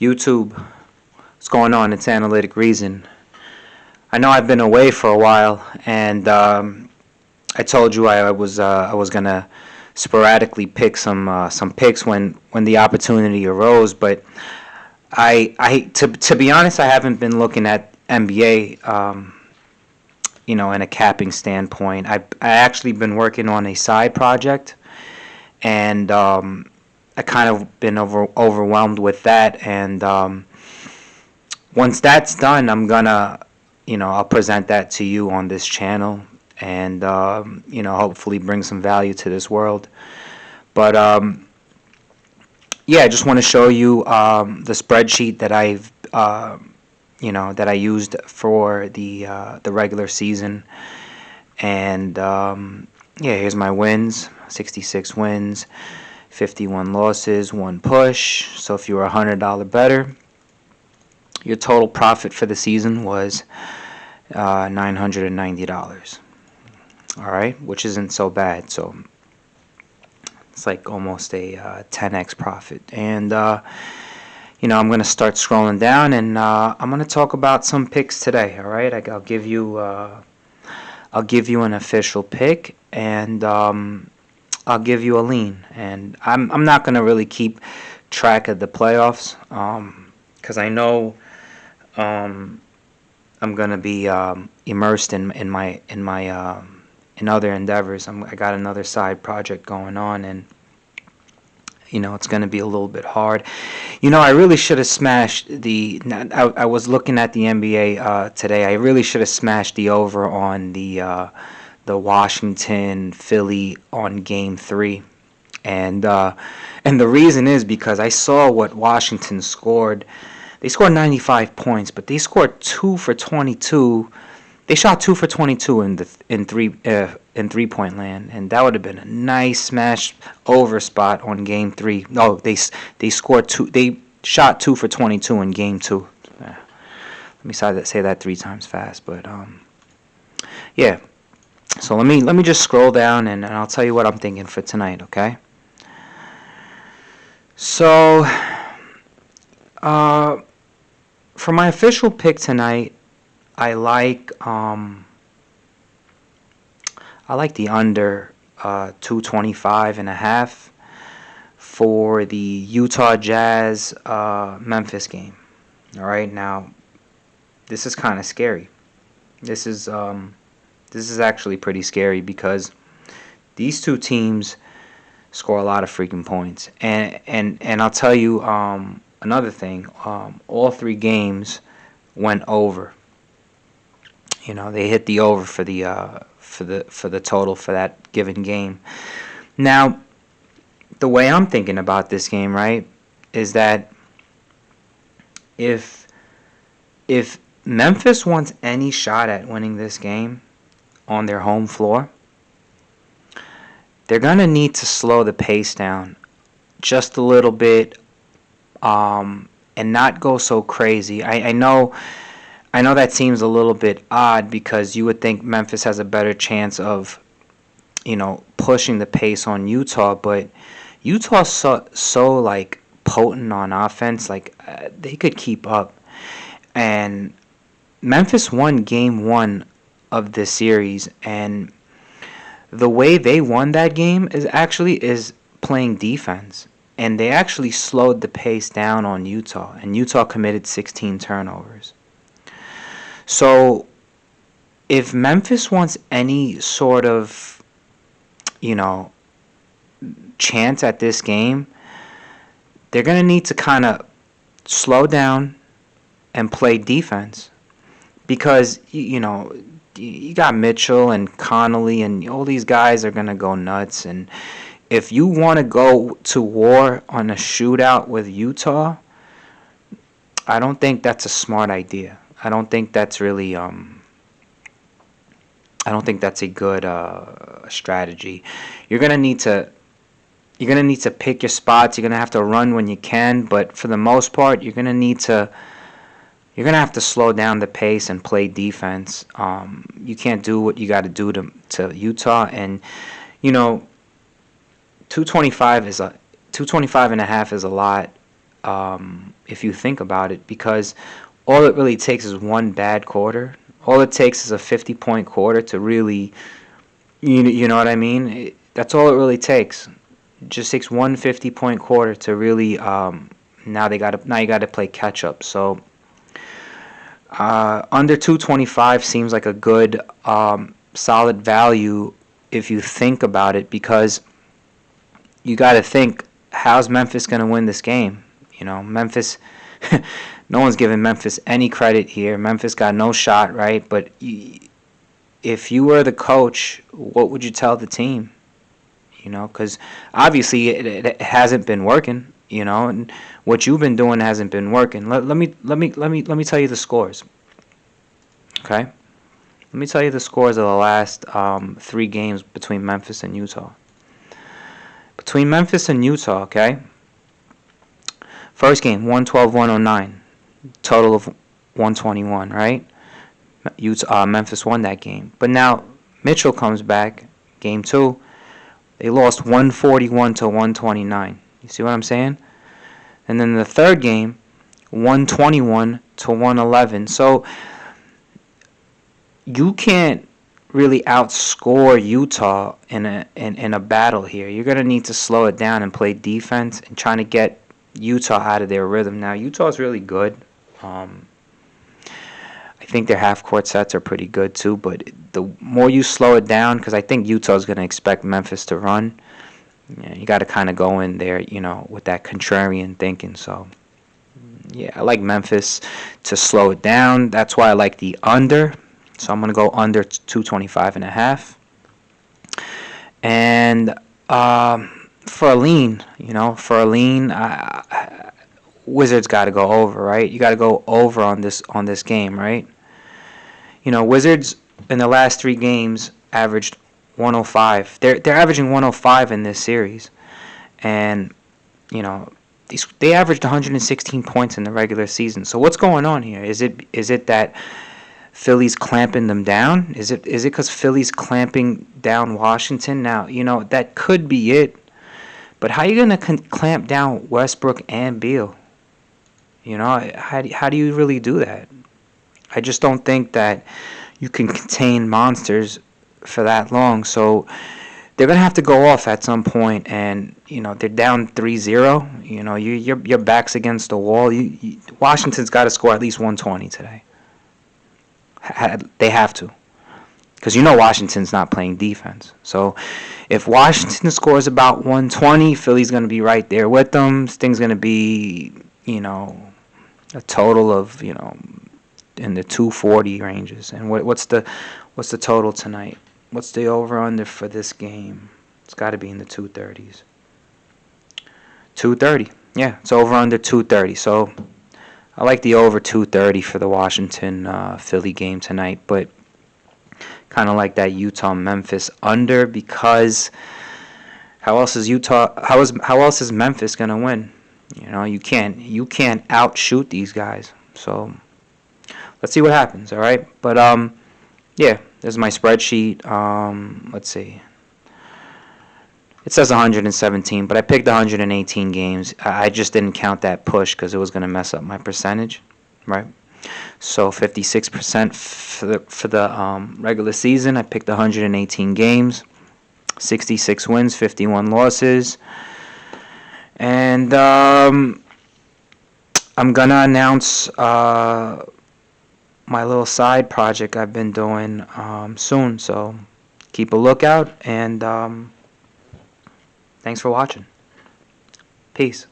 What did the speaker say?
YouTube, what's going on? It's Analytic Reason. I know I've been away for a while, and I told you I was gonna sporadically pick some picks when the opportunity arose. But to be honest, I haven't been looking at NBA, in a capping standpoint. I actually been working on a side project, and I kind of been overwhelmed with that. And once that's done, I'm gonna, I'll present that to you on this channel, and hopefully bring some value to this world. But yeah, I just want to show you the spreadsheet that that I used for the regular season. And yeah, here's my wins: 66 wins, 51 losses, 1 push. So if you were $100 better, your total profit for the season was $990. All right, which isn't so bad. So it's like almost a 10x profit. And I'm gonna start scrolling down, and I'm gonna talk about some picks today. All right, I'll give you an official pick, and I'll give you a lean. And I'm not gonna really keep track of the playoffs, because I know I'm gonna be immersed in other endeavors. I got another side project going on, and it's gonna be a little bit hard. I really should have smashed the. I was looking at the NBA today. I really should have smashed the over on the Washington Philly on Game 3, and the reason is because I saw what Washington scored. They scored 95 points, but they scored 2 for 22. They shot 2 for 22 in 3-point land, and that would have been a nice smash over spot on Game 3. No, they scored 2. They shot 2 for 22 in Game 2. Let me say that 3 times fast, but yeah. So let me just scroll down, and I'll tell you what I'm thinking for tonight. Okay. So for my official pick tonight, I like the under 225.5 for the Utah Jazz Memphis game. All right, now this is kind of scary. This is actually pretty scary because these two teams score a lot of freaking points, and I'll tell you another thing. All 3 games went over. They hit the over for the total for that given game. Now, the way I'm thinking about this game, right, is that if Memphis wants any shot at winning this game on their home floor, they're gonna need to slow the pace down just a little bit, and not go so crazy. I know that seems a little bit odd because you would think Memphis has a better chance of, pushing the pace on Utah, but Utah's so like potent on offense, like they could keep up. And Memphis won Game 1 of this series, and the way they won that game is playing defense, and they actually slowed the pace down on Utah, and Utah committed 16 turnovers. So if Memphis wants any sort of, chance at this game, they're going to need to kind of slow down and play defense, because, you got Mitchell and Connolly, and all these guys are going to go nuts. And if you want to go to war on a shootout with Utah, I don't think that's a smart idea. I don't think that's really I don't think that's a good strategy. You're gonna need to pick your spots. You're gonna have to run when you can, but for the most part, you're gonna have to slow down the pace and play defense. You can't do what you got to do to Utah, and 225 and a half is a lot. if you think about it, because all it really takes is one bad quarter. All it takes is a 50-point quarter to really, you know what I mean? That's all it really takes. It just takes one 50-point quarter to really, now you got to play catch up. So under 225 seems like a good solid value if you think about it, because you got to think, how's Memphis going to win this game? Memphis, no one's giving Memphis any credit here. Memphis got no shot, right? But if you were the coach, what would you tell the team? Because obviously it hasn't been working. And what you've been doing hasn't been working. Let me tell you the scores. Okay, let me tell you the scores of the last 3 games between Memphis and Utah. Between Memphis and Utah, okay. First game, 112-109, total of 121, right? Memphis won that game. But now Mitchell comes back, game 2. They lost 141-129. You see what I'm saying? And then the third game, 121-111. So you can't really outscore Utah in a battle here. You're gonna need to slow it down and play defense and trying to get Utah out of their rhythm. Now Utah's really good. I think their half-court sets are pretty good too. But the more you slow it down, because I think Utah's gonna expect Memphis to run. You got to kind of go in there, with that contrarian thinking. So yeah, I like Memphis to slow it down. That's why I like the under. So I'm going to go under 225.5. And for a lean, Wizards got to go over, right? You got to go over on this game, right? Wizards in the last 3 games averaged 105. They're averaging 105 in this series, and they averaged 116 points in the regular season. So what's going on here? Is it that Philly's clamping them down? Is it because Philly's clamping down Washington? Now, that could be it. But how are you going to clamp down Westbrook and Beal? How do you really do that? I just don't think that you can contain monsters for that long. So they're going to have to go off at some point, and they're down 3-0. Your back's against the wall. Washington's got to score at least 120 today. They have to, because Washington's not playing defense. So if Washington scores about 120, Philly's going to be right there with them. This thing's going to be, a total of, in the 240 ranges. And what's the total tonight? What's the over-under for this game? It's got to be in the 230s. 230. Yeah, it's over-under 230. So I like the over 230 for the Washington-Philly game tonight, but kind of like that Utah-Memphis under, because how else is Memphis going to win? You can't outshoot these guys. So let's see what happens, all right? But yeah, there's my spreadsheet. Let's see. It says 117, but I picked 118 games. I just didn't count that push because it was going to mess up my percentage, right? So 56% for the regular season. I picked 118 games, 66 wins, 51 losses. And I'm going to announce my little side project I've been doing soon. So keep a lookout, and thanks for watching. Peace.